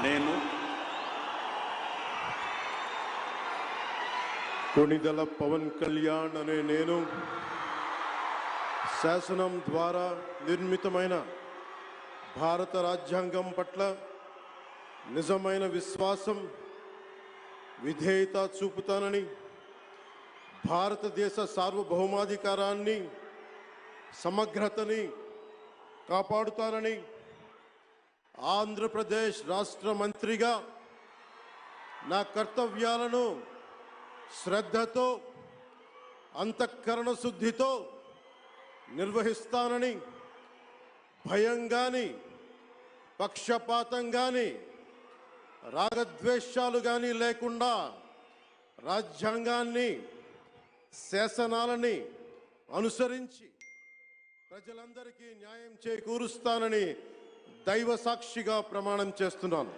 నేను కొణిదెల పవన్ కళ్యాణ్ అనే నేను శాసనం ద్వారా నిర్మితమైన భారత రాజ్యాంగం పట్ల నిజమైన విశ్వాసం విధేయత చూపుతానని, భారతదేశ సార్వభౌమాధికారాన్ని సమగ్రతని కాపాడుతానని, ఆంధ్రప్రదేశ్ రాష్ట్ర మంత్రిగా నా కర్తవ్యాలను శ్రద్ధతో అంతఃకరణ శుద్ధితో నిర్వహిస్తానని, భయం గాని పక్షపాతం గాని రాగద్వేషాలు గాని లేకుండా రాజ్యాంగాన్ని శాసనాలని అనుసరించి ప్రజలందరికీ న్యాయం చేకూరుస్తానని దైవ సాక్షిగా ప్రమాణం చేస్తున్నాను.